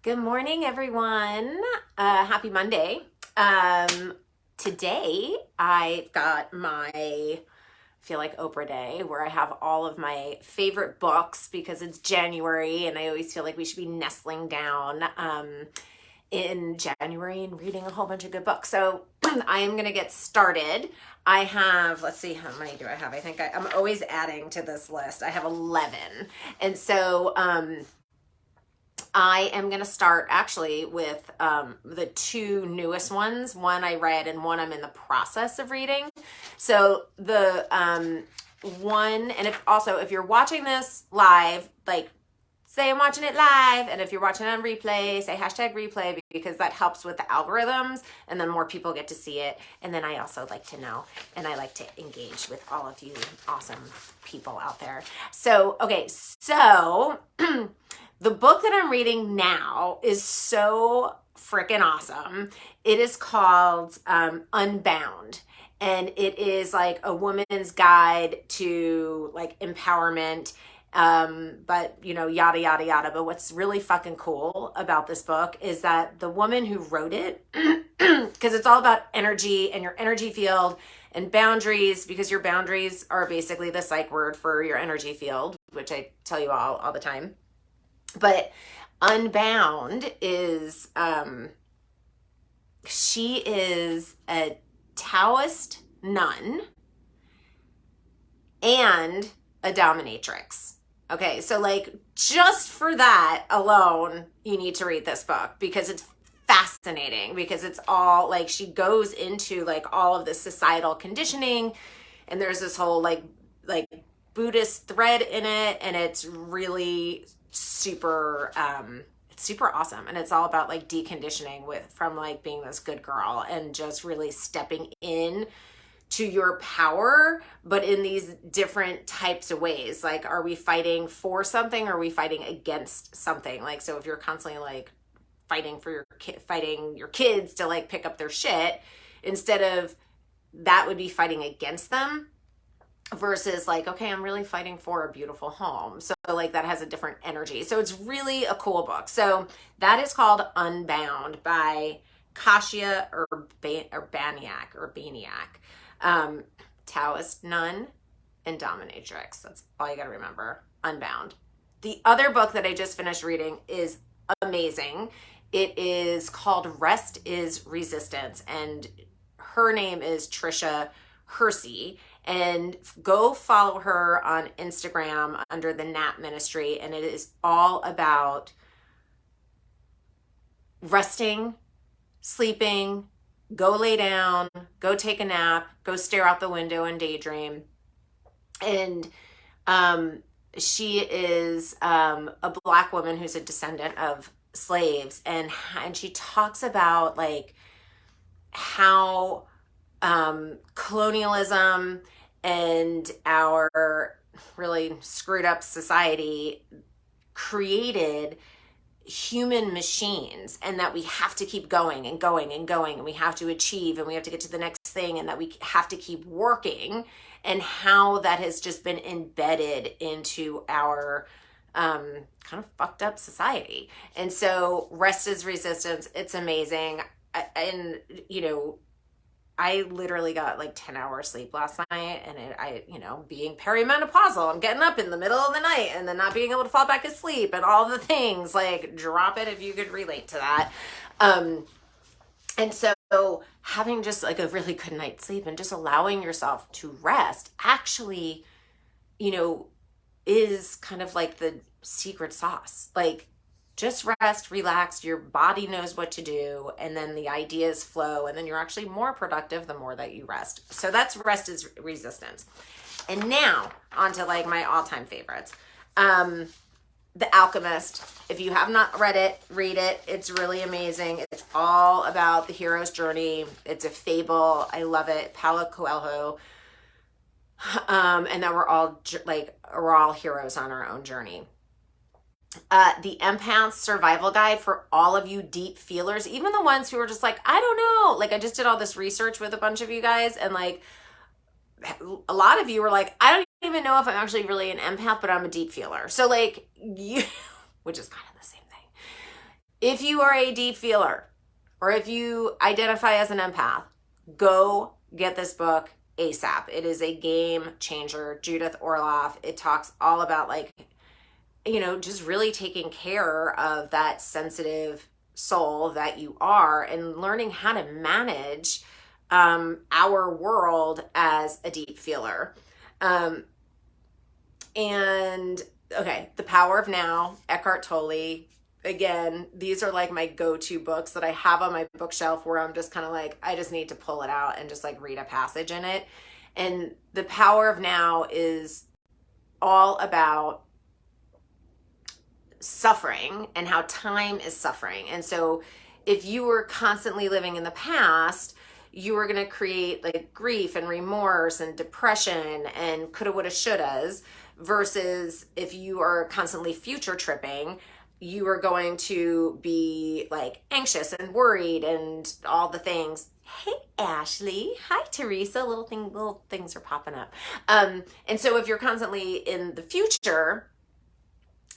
Good morning, everyone. Happy Monday. Today I've got I feel like Oprah Day, where I have all of my favorite books because it's January and I always feel like we should be nestling down in January and reading a whole bunch of good books. So I am going to get started. I have, let's see, how many do I have? I think I'm always adding to this list. I have 11. And so, I am going to start actually with the two newest ones. One I read and one I'm in the process of reading. So the one, and if you're watching this live, like say I'm watching it live, and if you're watching it on replay, say hashtag replay because that helps with the algorithms and then more people get to see it. And then I also like to know and I like to engage with all of you awesome people out there. So, okay, so the book that I'm reading now is so freaking awesome. It is called Unbound. And it is like a woman's guide to like empowerment, but yada, yada, yada. But what's really fucking cool about this book is that the woman who wrote it, because it's all about energy and your energy field and boundaries, because your boundaries are basically the psych word for your energy field, which I tell you all the time. But Unbound is, she is a Taoist nun and a dominatrix. Okay, so like just for that alone, you need to read this book because it's fascinating, because it's all like she goes into like all of this societal conditioning, and there's this whole like Buddhist thread in it, and it's really super it's super awesome, and it's all about like deconditioning from like being this good girl and just really stepping in to your power, but in these different types of ways. Like, are we fighting for something, or are we fighting against something? Like, so if you're constantly like fighting your kids to like pick up their shit, instead of that would be fighting against them, versus like, okay, I'm really fighting for a beautiful home. So like that has a different energy. So it's really a cool book. So that is called Unbound by Kasia Urbaniak. Taoist nun and dominatrix. That's all you got to remember. Unbound. The other book that I just finished reading is amazing. It is called Rest is Resistance, and her name is Trisha Hersey. And go follow her on Instagram under the Nap Ministry. And it is all about resting, sleeping, go lay down, go take a nap, go stare out the window and daydream. And she is a Black woman who's a descendant of slaves. And she talks about like how colonialism and our really screwed up society created human machines, and that we have to keep going and going and going, and we have to achieve, and we have to get to the next thing, and that we have to keep working, and how that has just been embedded into our kind of fucked up society. And so Rest is Resistance. It's amazing. And I literally got like 10 hours sleep last night, and being perimenopausal, I'm getting up in the middle of the night and then not being able to fall back asleep and all the things. Like, drop it if you could relate to that. And so having just like a really good night's sleep and just allowing yourself to rest actually, is kind of like the secret sauce. Like, just rest, relax, your body knows what to do, and then the ideas flow, and then you're actually more productive the more that you rest. So that's Rest is Resistance. And now on to like my all-time favorites. The Alchemist. If you have not read it, read it. It's really amazing. It's all about the hero's journey. It's a fable. I love it. Paulo Coelho. And that we're all heroes on our own journey. The Empath Survival Guide for all of you deep feelers, even the ones who are just like, I don't know. Like, I just did all this research with a bunch of you guys, and like a lot of you were like, I don't even know if I'm actually really an empath, but I'm a deep feeler. So like you, which is kind of the same thing. If you are a deep feeler or if you identify as an empath, go get this book ASAP. It is a game changer. Judith Orloff. It talks all about like, just really taking care of that sensitive soul that you are and learning how to manage our world as a deep feeler. And okay, The Power of Now, Eckhart Tolle. Again, these are like my go-to books that I have on my bookshelf where I'm just kind of like, I just need to pull it out and just like read a passage in it. And The Power of Now is all about suffering and how time is suffering. And so if you were constantly living in the past, you are going to create like grief and remorse and depression and coulda, woulda, shouldas, versus if you are constantly future tripping, you are going to be like anxious and worried and all the things. Hey, Ashley. Hi, Teresa. Little things are popping up. And so if you're constantly in the future,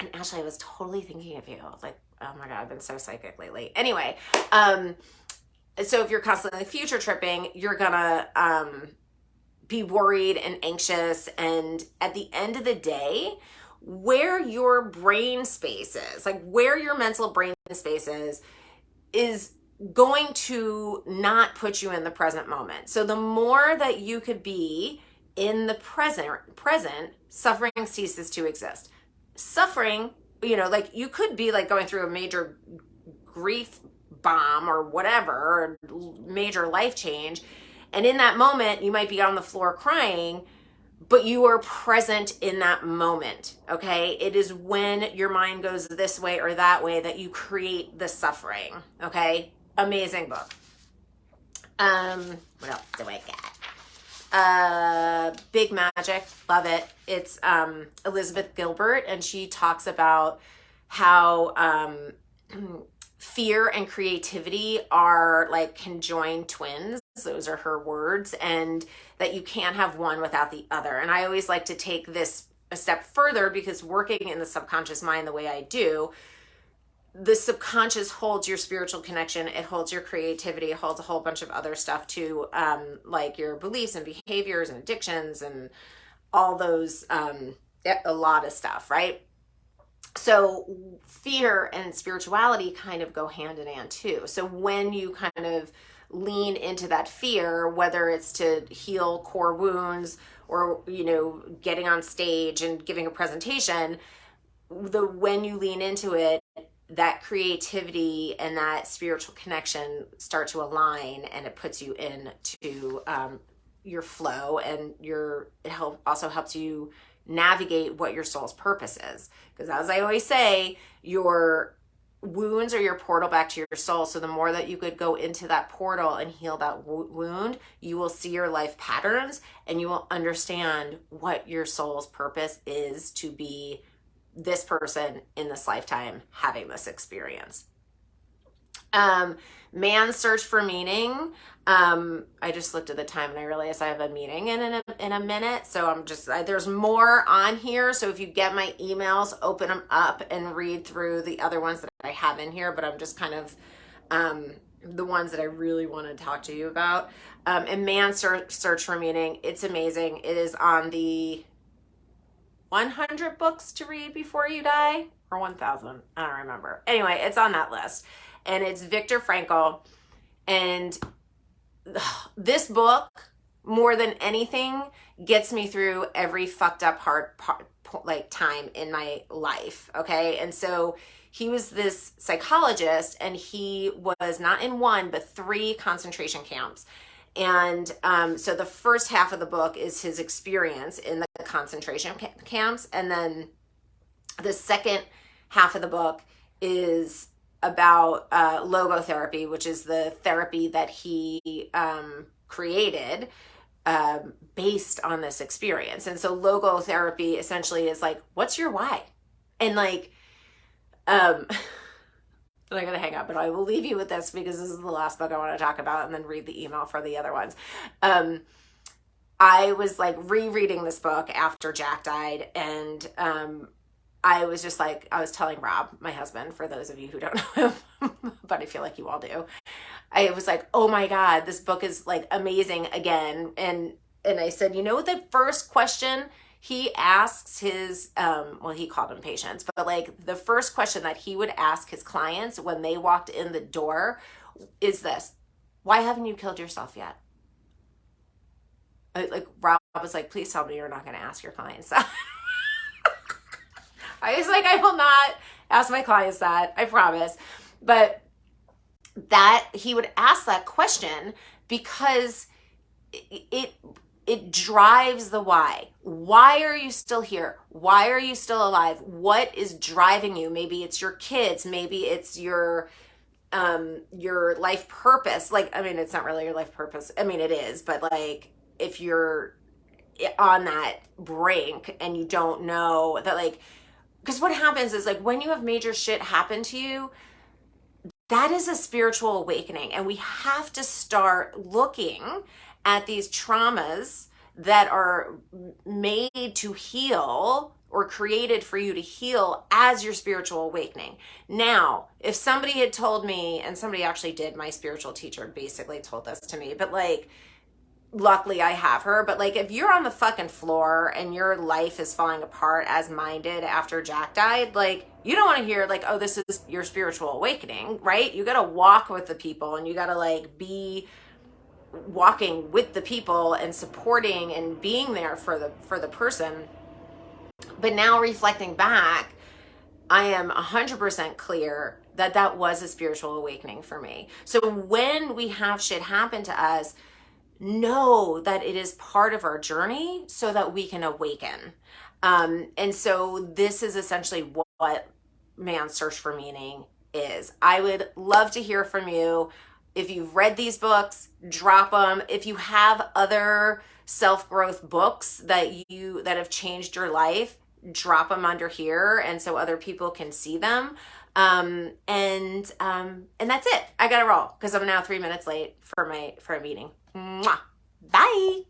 and Ashley, I was totally thinking of you. Like, oh my God, I've been so psychic lately. Anyway, so if you're constantly future tripping, you're gonna be worried and anxious. And at the end of the day, where your brain space is, like where your mental brain space is going to not put you in the present moment. So the more that you could be in the present, suffering ceases to exist. Suffering, like you could be like going through a major grief bomb or whatever, or major life change. And in that moment, you might be on the floor crying, but you are present in that moment, okay? It is when your mind goes this way or that way that you create the suffering, okay? Amazing book. What else do I got? Big Magic, love it. It's Elizabeth Gilbert, and she talks about how fear and creativity are like conjoined twins. Those are her words, and that you can't have one without the other. And I always like to take this a step further, because working in the subconscious mind the way I do, the subconscious holds your spiritual connection, it holds your creativity, it holds a whole bunch of other stuff too, like your beliefs and behaviors and addictions and all those, a lot of stuff, right? So fear and spirituality kind of go hand in hand too. So when you kind of lean into that fear, whether it's to heal core wounds or, getting on stage and giving a presentation, when you lean into it, that creativity and that spiritual connection start to align, and it puts you into your flow, and it also helps you navigate what your soul's purpose is. Because as I always say, your wounds are your portal back to your soul. So the more that you could go into that portal and heal that wound, you will see your life patterns, and you will understand what your soul's purpose is to be this person in this lifetime having this experience. Man's Search for Meaning. I just looked at the time and I realized I have a meeting in a minute. So there's more on here. So if you get my emails, open them up and read through the other ones that I have in here, but I'm just kind of, the ones that I really want to talk to you about. And Man's Search for Meaning. It's amazing. It is on the 100 books to read before you die, or 1,000. I don't remember. Anyway, it's on that list. And it's Viktor Frankl. And this book, more than anything, gets me through every fucked up hard time in my life. Okay. And so he was this psychologist, and he was not in one, but 3 concentration camps. And so the first half of the book is his experience in the concentration camps. And then the second half of the book is about logotherapy, which is the therapy that he created based on this experience. And so logotherapy essentially is like, what's your why? And like, I'm going to hang up, but I will leave you with this, because this is the last book I want to talk about, and then read the email for the other ones. I was like rereading this book after Jack died, and I was just like, I was telling Rob, my husband, for those of you who don't know him, but I feel like you all do. I was like, oh my God, this book is like amazing again. And I said, you know what, the first question he asks his, well, he called them patients, but like the first question that he would ask his clients when they walked in the door is this: why haven't you killed yourself yet? Like Rob was like, please tell me you're not going to ask your clients that. I was like, I will not ask my clients that, I promise. But that he would ask that question because it drives the why. Why are you still here? Why are you still alive? What is driving you? Maybe it's your kids, maybe it's your life purpose. Like, I mean, it's not really your life purpose. I mean, it is, but like if you're on that brink and you don't know that, like, because what happens is, like, when you have major shit happen to you, that is a spiritual awakening. And we have to start looking at these traumas that are made to heal or created for you to heal as your spiritual awakening. Now, if somebody had told me, and somebody actually did, my spiritual teacher basically told this to me, but like, luckily I have her, but like if you're on the fucking floor and your life is falling apart as mine did after Jack died, like you don't want to hear like, oh, this is your spiritual awakening, right? You got to walk with the people and you got to like be walking with the people and supporting and being there for the person. But now reflecting back, I am 100% clear that that was a spiritual awakening for me. So when we have shit happen to us, know that it is part of our journey so that we can awaken. And so this is essentially what Man's Search for Meaning is. I would love to hear from you. If you've read these books, drop them. If you have other self-growth books that have changed your life, drop them under here, and so other people can see them. And that's it. I gotta roll because I'm now 3 minutes late for a meeting. Mwah. Bye.